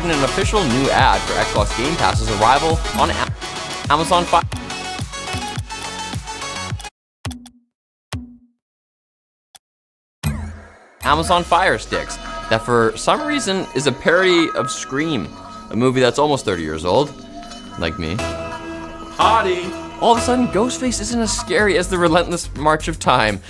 An official new ad for Xbox Game Pass's arrival on Amazon Fire. Amazon Fire Sticks, that for some reason is a parody of Scream, a movie that's almost 30 years old, like me. Hottie! All of a sudden, Ghostface isn't as scary as the relentless march of time.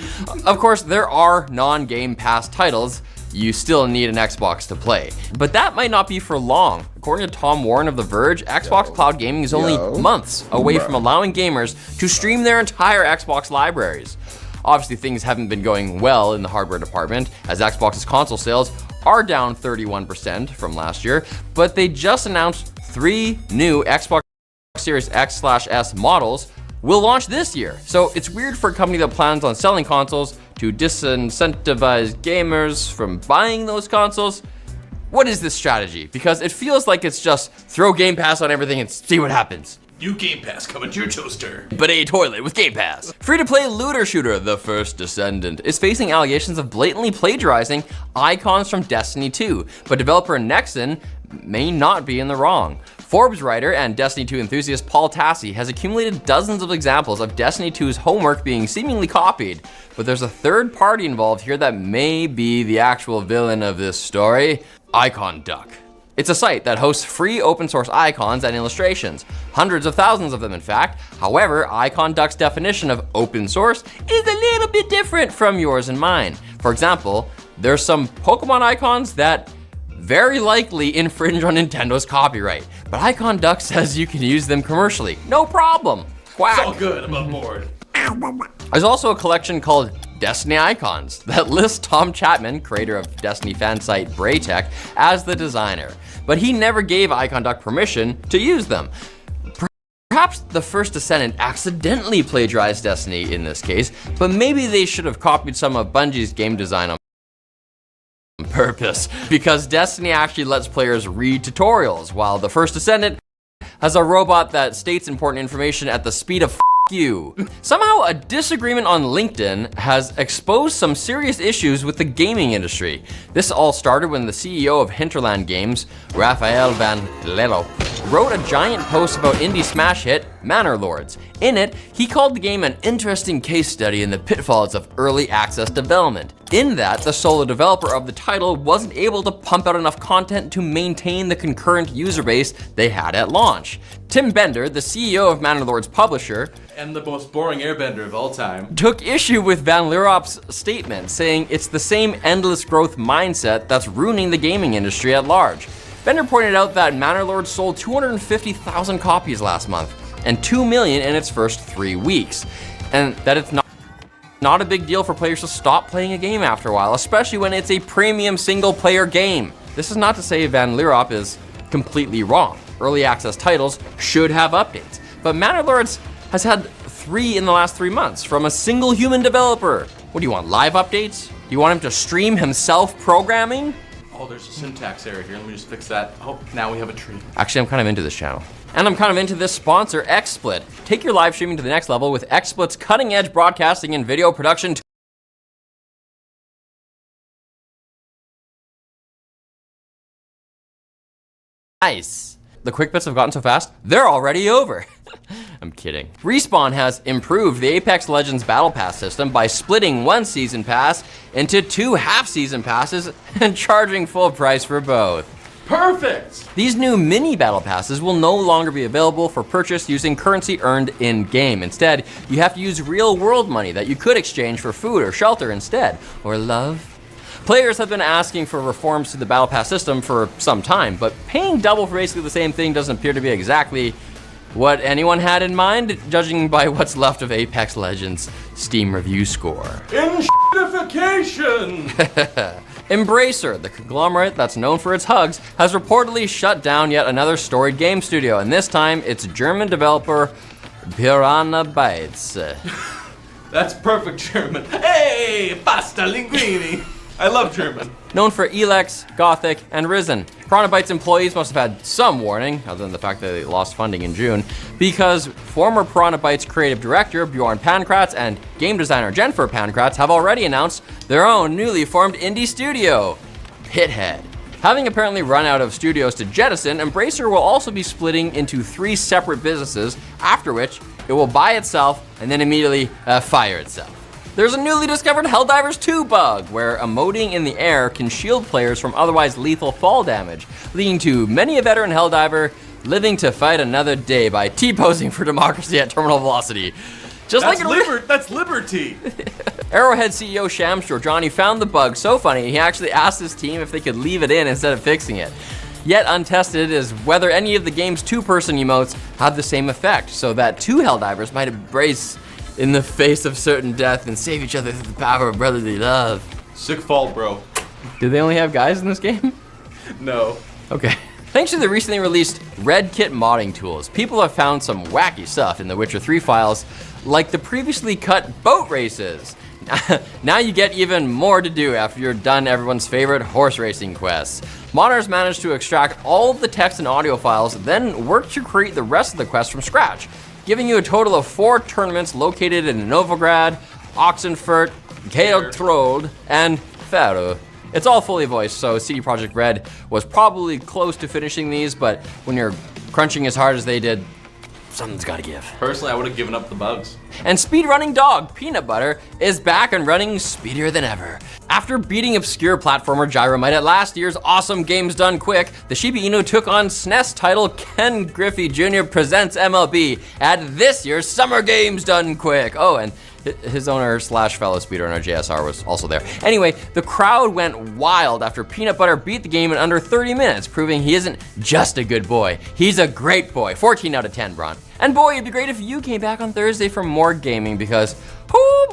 Of course, there are non-Game Pass titles you still need an Xbox to play, but that might not be for long. According to Tom Warren of The Verge, Xbox Cloud Gaming is only months away from allowing gamers to stream their entire Xbox libraries. Obviously, things haven't been going well in the hardware department, as Xbox's console sales are down 31% from last year, but they just announced 3 new Xbox Series X/S models will launch this year. So it's weird for a company that plans on selling consoles to disincentivize gamers from buying those consoles. What is this strategy? Because it feels like it's just throw Game Pass on everything and see what happens. New Game Pass coming to your toaster. But a toilet with Game Pass. Free-to-play looter shooter, The First Descendant, is facing allegations of blatantly plagiarizing icons from Destiny 2, but developer Nexon may not be in the wrong. Forbes writer and Destiny 2 enthusiast Paul Tassi has accumulated dozens of examples of Destiny 2's homework being seemingly copied, but there's a third party involved here that may be the actual villain of this story, Icon Duck. It's a site that hosts free open source icons and illustrations, hundreds of thousands of them in fact. However, Icon Duck's definition of open source is a little bit different from yours and mine. For example, there's some Pokemon icons that very likely infringe on Nintendo's copyright, but Icon Duck says you can use them commercially, no problem. Quack. It's all good, I'm on board. There's also a collection called Destiny Icons that lists Tom Chapman, creator of Destiny fan site Braytech, as the designer, but he never gave Icon Duck permission to use them. Perhaps The First Descendant accidentally plagiarized Destiny in this case, but maybe they should have copied some of Bungie's game design on purpose, because Destiny actually lets players read tutorials, while The First Descendant has a robot that states important information at the speed of you. Somehow a disagreement on LinkedIn has exposed some serious issues with the gaming industry. This all started when the CEO of Hinterland Games, Raphael Van Lelo, wrote a giant post about indie smash hit Manor Lords. In it, he called the game an interesting case study in the pitfalls of early access development. In that, the solo developer of the title wasn't able to pump out enough content to maintain the concurrent user base they had at launch. Tim Bender, the CEO of Manor Lords publisher, And the most boring airbender of all time, took issue with Van Leerop's statement, saying it's the same endless growth mindset that's ruining the gaming industry at large. Bender pointed out that Manor Lords sold 250,000 copies last month, and 2 million in its first 3 weeks, and that it's not a big deal for players to stop playing a game after a while, especially when it's a premium single-player game. This is not to say Van Leerop is completely wrong. Early access titles should have updates, but Manor Lords has had 3 in the last 3 months from a single human developer. What do you want, live updates? Do you want him to stream himself programming? oh, there's a syntax error here. Let me just fix that. Oh, now we have a tree. Actually, I'm kind of into this channel. And I'm kind of into this sponsor, XSplit. Take your live streaming to the next level with XSplit's cutting-edge broadcasting and video production. Nice. The quick bits have gotten so fast, they're already over. I'm kidding. Respawn has improved the Apex Legends Battle Pass system by splitting one season pass into 2 half-season passes and charging full price for both. Perfect! These new mini battle passes will no longer be available for purchase using currency earned in-game. Instead, you have to use real-world money that you could exchange for food or shelter instead, or love. Players have been asking for reforms to the battle pass system for some time, but paying double for basically the same thing doesn't appear to be exactly what anyone had in mind, judging by what's left of Apex Legends' Steam review score. Inshittification! Embracer, the conglomerate that's known for its hugs, has reportedly shut down yet another storied game studio, and this time it's German developer Piranha Bytes. That's perfect German. Hey, pasta linguine. I love German. Known for Elex, Gothic, and Risen, Piranha Bytes employees must have had some warning, other than the fact that they lost funding in June, because former Piranha Bytes creative director Bjorn Pankratz and game designer Jennifer Pankratz have already announced their own newly formed indie studio, Pithead. Having apparently run out of studios to jettison, Embracer will also be splitting into 3 separate businesses, after which it will buy itself and then immediately fire itself. There's a newly discovered Helldivers 2 bug, where emoting in the air can shield players from otherwise lethal fall damage, leading to many a veteran Helldiver living to fight another day by T-posing for democracy at terminal velocity. That's liberty. Arrowhead CEO Shams Georgiani found the bug so funny, he actually asked his team if they could leave it in instead of fixing it. Yet untested is whether any of the game's 2-person emotes have the same effect, so that 2 Helldivers might embrace in the face of certain death and save each other through the power of brotherly love. Sick fault, bro. Do they only have guys in this game? No. Okay. Thanks to the recently released Red Kit modding tools, people have found some wacky stuff in the Witcher 3 files, like the previously cut boat races. Now you get even more to do after you're done everyone's favorite horse racing quests. Modders managed to extract all of the text and audio files, then work to create the rest of the quest from scratch, giving you a total of 4 tournaments located in Novigrad, Oxenfurt, Gaeltrold, and Faroe. It's all fully voiced, so CD Projekt Red was probably close to finishing these, but when you're crunching as hard as they did, something's gotta give. Personally, I would have given up the bugs. And speedrunning dog Peanut Butter is back and running speedier than ever. After beating obscure platformer Gyromite at last year's Awesome Games Done Quick, the Shiba Inu took on SNES title Ken Griffey Jr. Presents MLB at this year's Summer Games Done Quick. Oh, and his owner / fellow speedrunner JSR was also there. Anyway, the crowd went wild after Peanut Butter beat the game in under 30 minutes, proving he isn't just a good boy, he's a great boy. 14 out of 10, Bron. And boy, it'd be great if you came back on Thursday for more gaming, because whoo.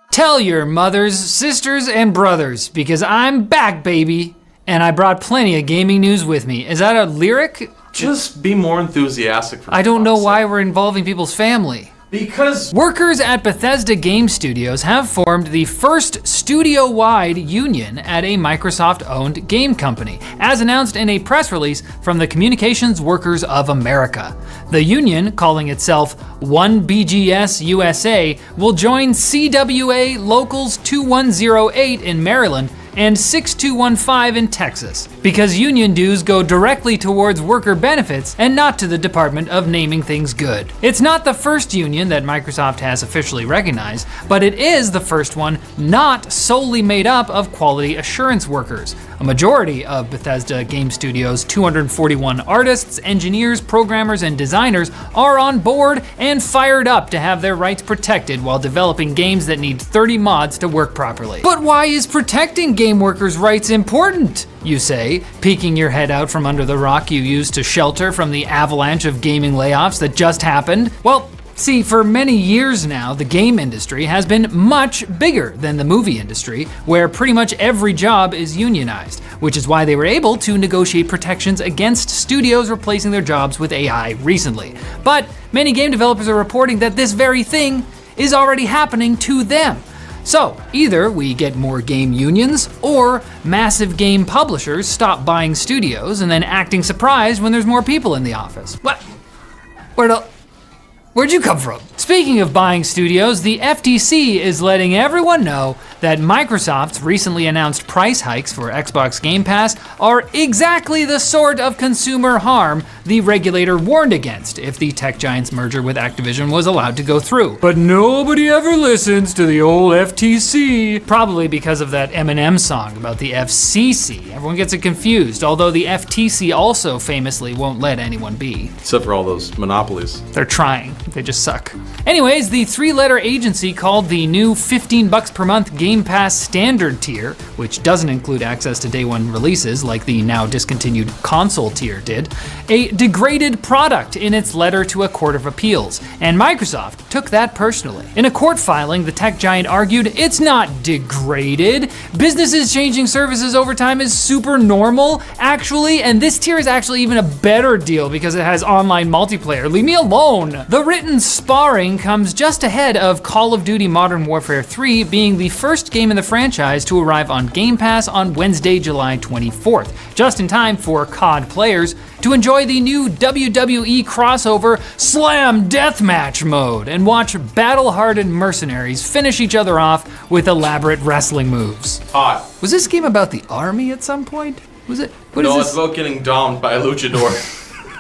Tell your mothers, sisters, and brothers, because I'm back, baby. And I brought plenty of gaming news with me. Is that a lyric? Just be more enthusiastic. I don't know why we're involving people's family. Because workers at Bethesda Game Studios have formed the first studio-wide union at a Microsoft-owned game company, as announced in a press release from the Communications Workers of America. The union, calling itself 1BGS USA, will join CWA Locals 2108 in Maryland and 6215 in Texas, because union dues go directly towards worker benefits and not to the Department of Naming Things Good. It's not the first union that Microsoft has officially recognized, but it is the first one not solely made up of quality assurance workers. A majority of Bethesda Game Studios' 241 artists, engineers, programmers, and designers are on board and fired up to have their rights protected while developing games that need 30 mods to work properly. But why is protecting game workers' rights important, you say, peeking your head out from under the rock you used to shelter from the avalanche of gaming layoffs that just happened? Well, see, for many years now, the game industry has been much bigger than the movie industry, where pretty much every job is unionized, which is why they were able to negotiate protections against studios replacing their jobs with AI recently. But many game developers are reporting that this very thing is already happening to them. So, either we get more game unions, or massive game publishers stop buying studios and then acting surprised when there's more people in the office. What? Where'd you come from? Speaking of buying studios, the FTC is letting everyone know that Microsoft's recently announced price hikes for Xbox Game Pass are exactly the sort of consumer harm the regulator warned against if the tech giant's merger with Activision was allowed to go through. But nobody ever listens to the old FTC, probably because of that Eminem song about the FCC. Everyone gets it confused, although the FTC also famously won't let anyone be. except for all those monopolies. They're trying, they just suck. Anyways, the 3-letter agency called the new $15 per month Game Pass standard tier, which doesn't include access to day one releases like the now discontinued console tier did, a degraded product in its letter to a court of appeals, and Microsoft took that personally. In a court filing, the tech giant argued, it's not degraded. Businesses changing services over time is super normal, actually, and this tier is actually even a better deal because it has online multiplayer. Leave me alone. The written sparring comes just ahead of Call of Duty Modern Warfare 3 being the first game in the franchise to arrive on Game Pass on Wednesday, July 24th, just in time for COD players to enjoy the new WWE crossover Slam Deathmatch mode and watch battle-hardened mercenaries finish each other off with elaborate wrestling moves. Hot. Was this game about the army at some point? Was it? No, it's about getting domed by a luchador.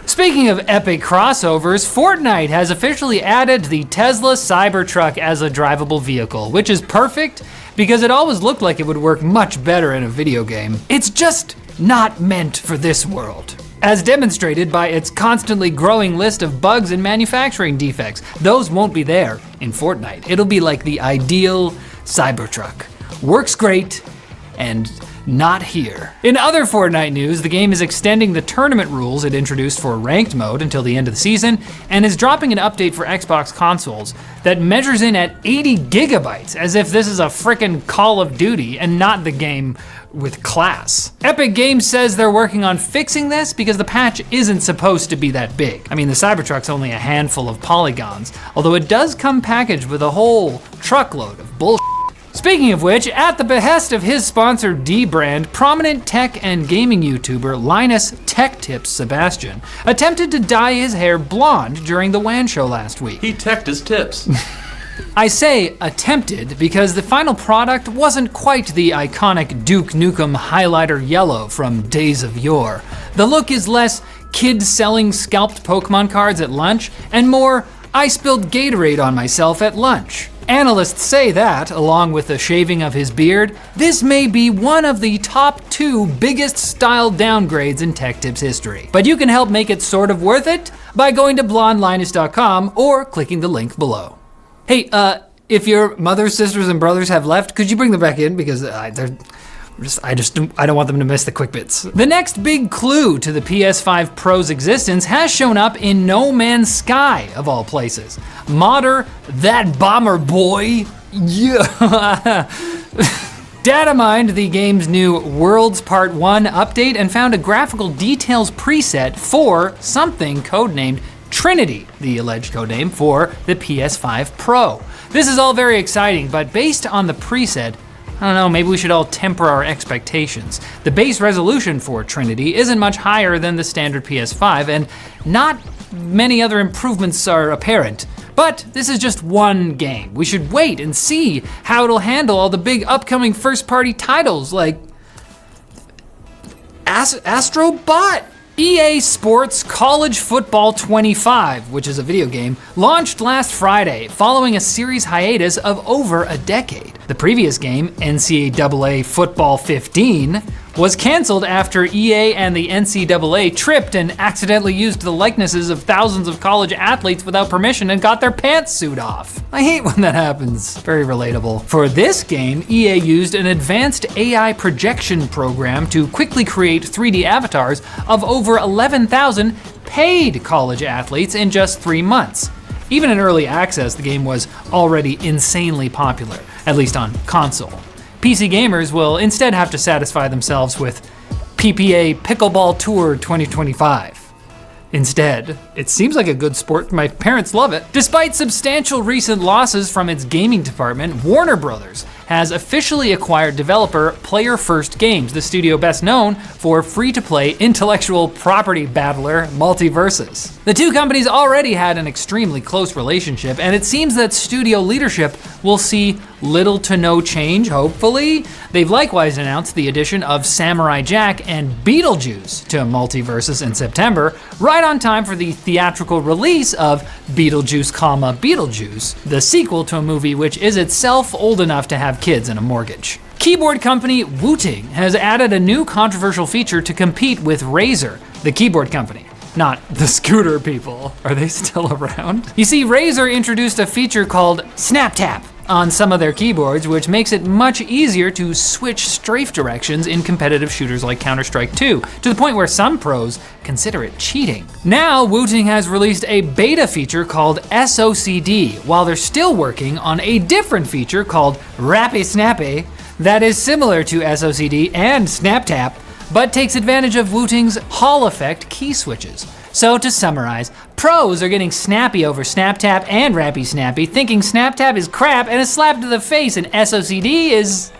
Speaking of epic crossovers, Fortnite has officially added the Tesla Cybertruck as a drivable vehicle, which is perfect because it always looked like it would work much better in a video game. It's just not meant for this world, as demonstrated by its constantly growing list of bugs and manufacturing defects. Those won't be there in Fortnite. It'll be like the ideal Cybertruck. Works great, and not here. In other Fortnite news, the game is extending the tournament rules it introduced for ranked mode until the end of the season, and is dropping an update for Xbox consoles that measures in at 80 gigabytes, as if this is a frickin' Call of Duty and not the game with class. Epic Games says they're working on fixing this because the patch isn't supposed to be that big. I mean, the Cybertruck's only a handful of polygons, although it does come packaged with a whole truckload of bullshit. Speaking of which, at the behest of his sponsor D-Brand, prominent tech and gaming YouTuber Linus Tech Tips Sebastian attempted to dye his hair blonde during the WAN show last week. He teched his tips. I say attempted because the final product wasn't quite the iconic Duke Nukem highlighter yellow from days of yore. The look is less kids selling scalped Pokemon cards at lunch and more I spilled Gatorade on myself at lunch. Analysts say that, along with the shaving of his beard, this may be one of the top 2 biggest style downgrades in Tech Tips history. But you can help make it sort of worth it by going to blondelinus.com or clicking the link below. Hey, if your mothers, sisters, and brothers have left, could you bring them back in? Because I don't want them to miss the quick bits. The next big clue to the PS5 Pro's existence has shown up in No Man's Sky, of all places. Modder, that bomber boy, yeah. Data mined the game's new Worlds Part 1 update and found a graphical details preset for something codenamed Trinity, the alleged codename for the PS5 Pro. This is all very exciting, but based on the preset, I don't know, maybe we should all temper our expectations. The base resolution for Trinity isn't much higher than the standard PS5, and not many other improvements are apparent. But this is just one game. We should wait and see how it'll handle all the big upcoming first-party titles like Astro Bot. EA Sports College Football 25, which is a video game, launched last Friday following a series hiatus of over a decade. The previous game, NCAA Football 15, was canceled after EA and the NCAA tripped and accidentally used the likenesses of thousands of college athletes without permission and got their pantsuit off. I hate when that happens. Very relatable. For this game, EA used an advanced AI projection program to quickly create 3D avatars of over 11,000 paid college athletes in just 3 months. Even in early access, the game was already insanely popular, at least on console. PC gamers will instead have to satisfy themselves with PPA Pickleball Tour 2025. Instead, it seems like a good sport. My parents love it. Despite substantial recent losses from its gaming department, Warner Brothers has officially acquired developer Player First Games, the studio best known for free-to-play intellectual property battler Multiversus. The two companies already had an extremely close relationship, and it seems that studio leadership will see little to no change, hopefully. They've likewise announced the addition of Samurai Jack and Beetlejuice to Multiversus in September, right on time for the theatrical release of Beetlejuice, Beetlejuice, the sequel to a movie which is itself old enough to have kids and a mortgage. Keyboard company Wooting has added a new controversial feature to compete with Razer, the keyboard company. not the scooter people. Are they still around? You see, Razer introduced a feature called Snap Tap on some of their keyboards, which makes it much easier to switch strafe directions in competitive shooters like Counter-Strike 2, to the point where some pros consider it cheating. Now, Wooting has released a beta feature called SOCD, while they're still working on a different feature called Rappy Snappy that is similar to SOCD and Snap Tap, but takes advantage of Wooting's Hall effect key switches. So to summarize, pros are getting snappy over Snap Tap and Rappy Snappy, thinking Snap Tap is crap and a slap to the face, and SOCD is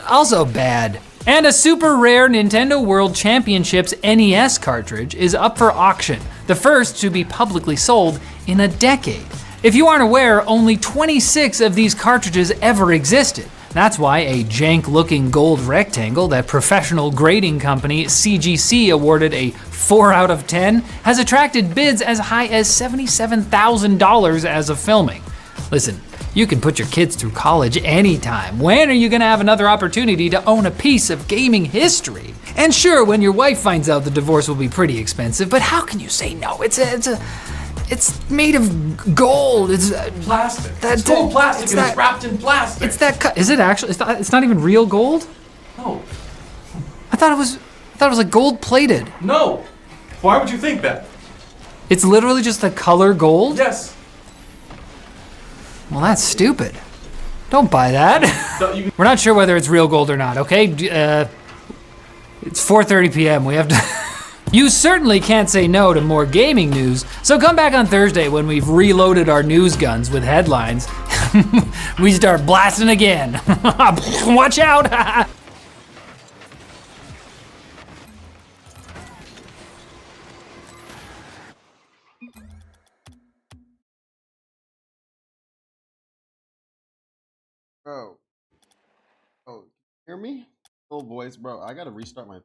also bad. And a super rare Nintendo World Championships NES cartridge is up for auction, the first to be publicly sold in a decade. If you aren't aware, only 26 of these cartridges ever existed. That's why a jank-looking gold rectangle that professional grading company CGC awarded a 4 out of 10 has attracted bids as high as $77,000 as of filming. Listen, you can put your kids through college anytime. When are you gonna have another opportunity to own a piece of gaming history? And sure, when your wife finds out, the divorce will be pretty expensive, but how can you say no? It's made of gold. It's Plastic. It's gold plastic and it's wrapped in plastic. It's that. Is it actually? It's not even real gold. No. I thought it was like gold plated. No. Why would you think that? It's literally just the color gold. Yes. Well, that's stupid. Don't buy that. No, you- We're not sure whether it's real gold or not. Okay. It's 4:30 p.m. We have to. You certainly can't say no to more gaming news, so come back on Thursday when we've reloaded our news guns with headlines. We start blasting again. Watch out! Bro. Oh, hear me? Full voice, bro. I gotta restart my